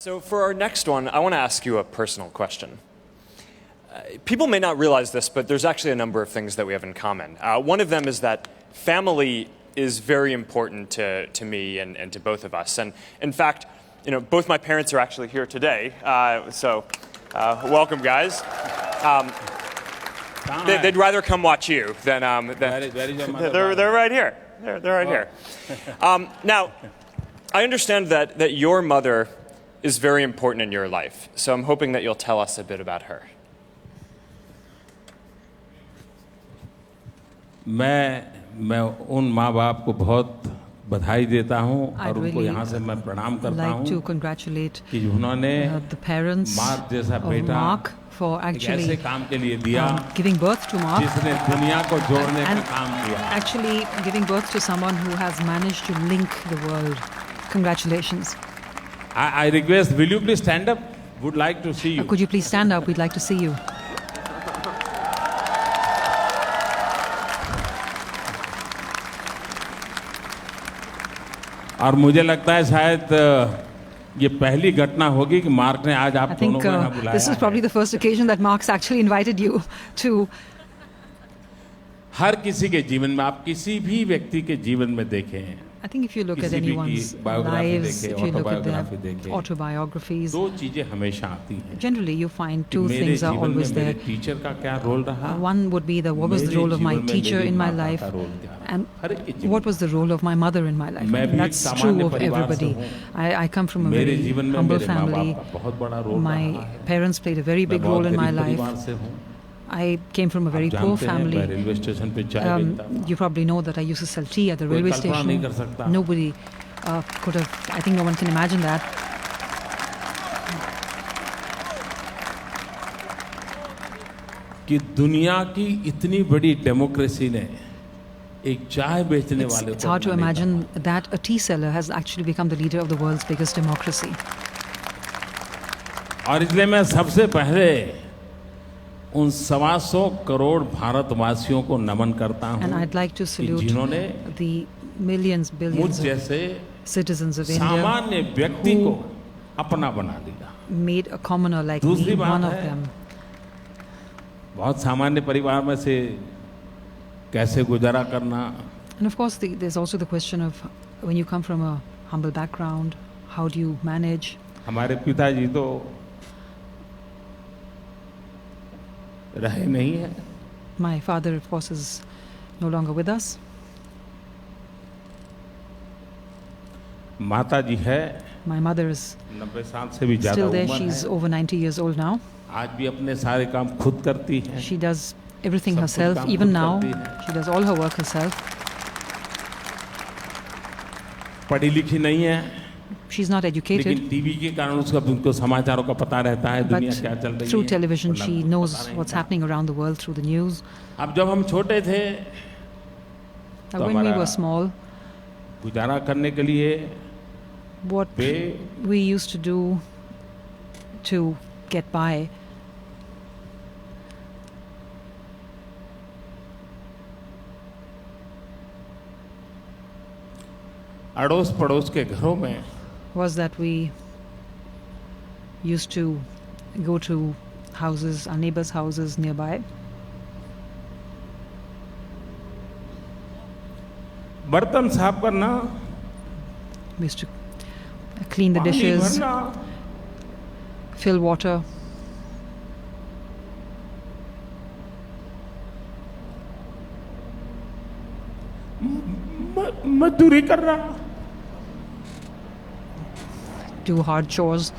So for our next one, I want to ask you a personal question. People may not realize this, but there's actually a number of things that we have in common. One of them is that family is very important to me and to both of us. And in fact, both my parents are actually here today. So welcome, guys. They'd rather come watch you than they're right here. They're right here. Now, I understand that your mother is very important in your life. So I'm hoping that you'll tell us a bit about her. मैं उन माँ बाप को बहुत बधाई देता हूँ और उनको यहाँ से मैं प्रणाम करता हूँ कि उन्होंने मार्क जैसा बेटा for actually ऐसे काम के लिए दिया giving birth to Mark, जिसने दुनिया को जोड़ने का काम किया. Actually giving birth to someone who has managed to link the world. Congratulations. I request, will you please stand up? Would like to see you. Could you please stand up? We'd like to see you. और मुझे लगता है शायद ये पहली घटना होगी कि मार्क ने आज आप दोनों को यहाँ बुलाया. This is probably the first occasion that Mark's actually invited you to. हर किसी के जीवन में आप किसी भी व्यक्ति के जीवन में देखें. I think if you look at anyone's lives, if you look at their autobiographies, दो चीजें हमेशा आती हैं. Generally, you find two things are always there. मेरे टीचर का क्या रोल रहा? One would be what was the role of my teacher in my life, and what was the role of my mother in my life. That's true of everybody. I come from a very humble family. My parents played a very big role in my life. I came from a very poor family. You probably know that I used to sell tea at the railway station. Nobody could have, I think no one can imagine that. कि दुनिया की इतनी बड़ी democracy ने एक चाय बेचने वाले It's hard to imagine that a tea seller has actually become the leader of the world's biggest democracy. और इसलिए मैं सबसे पहले उन 125 करोड़ भारतवासियों को नमन करता हूं. And I'd like to salute the millions, billions of citizens of India सामान्य व्यक्ति को अपना बना दिया. Made a commoner like me one of them. बहुत सामान्य परिवार में से कैसे गुजारा करना. And of course, there's also the question of when you come from a humble background, how do you manage? हमारे पिताजी तो रहे नहीं है. My father, of course, is no longer with us. माता जी है. My mother is 90 साल से भी ज़्यादा still there. उम्र है. She's over 90 years old now. आज भी अपने सारे काम खुद करती है. She does everything herself. Even now, she does all her work herself. पढ़ी लिखी नहीं है. She's not educated. लेकिन टीवी के कारण उनको समाचारों का पता रहता है. दुनिया क्या चल रही है. Through television, she knows what's happening around the world through the news. अब जब हम छोटे थे, when we were small, गुजारा करने के लिए what we used to do to get by, अड़ोस पड़ोस के घरों में was that we used to go to houses, our neighbors' houses nearby. बर्तन साफ करना, We used to clean the dishes, fill water. मजदूरी करना, do hard chores.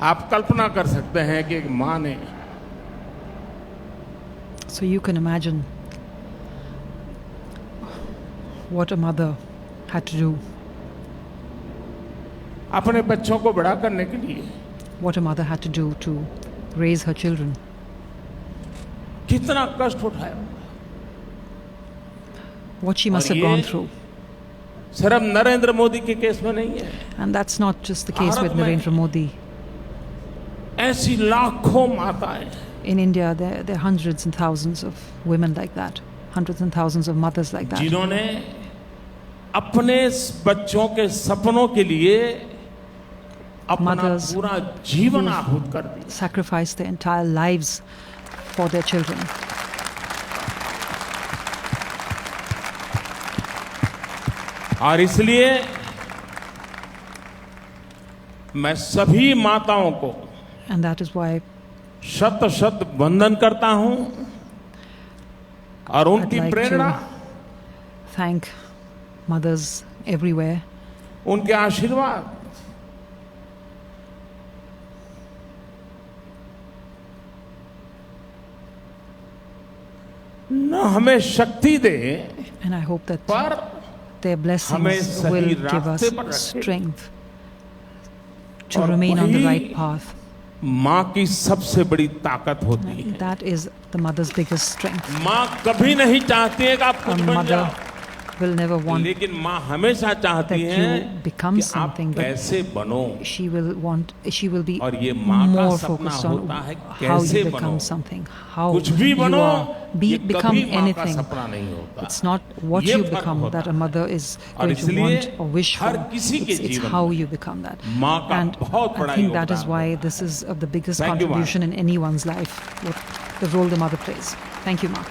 आप कल्पना कर सकते हैं कि एक माँ ने So you can imagine what a mother had to do. अपने बच्चों को बड़ा करने के लिए What a mother had to do to raise her children. कितना कष्ट उठाया. What she must have gone through. सिर्फ नरेंद्र मोदी के केस में नहीं है. And that's not just the case with Narendra Modi. ऐसी लाखों माताएं. In India, there are hundreds and thousands of women like that. hundreds and thousands of mothers like that. जिन्होंने अपने बच्चों के सपनों के लिए अपना पूरा जीवन आहूत कर दिया. Sacrificed their entire lives for their children. और इसलिए मैं सभी माताओं को And that is why शत शत वंदन करता हूं और I'd उनकी like Prerna, to thank mothers everywhere, उनके आशीर्वाद न हमें शक्ति दे, and I hope that पर their हमें blessings सही will give रास्ते पर us रखे. strength to और remain on the वही right path. माँ की सबसे बड़ी ताकत होती है. That is the mother's biggest strength. माँ कभी नहीं चाहती है कि आप A कुछ बन mother जाओ, will never want लेकिन माँ हमेशा चाहती that है you become कि आप something, but कैसे बनो. she will be और ये माँ का more सपना focused on होता है how कैसे you बनो. become something, how कुछ भी you बनो, ये become कभी माँ का anything. सपना नहीं होता. It's not what ये you फर्क become होता that a है. mother is और going to इसलिए want or wish for. हर किसी के It's जीवन how में you become that. माँ का And बहुत I बड़ा think that is योगदान why होता this is the biggest Thank you, Mark. contribution in anyone's life, what the role the mother plays. Thank you, Mark.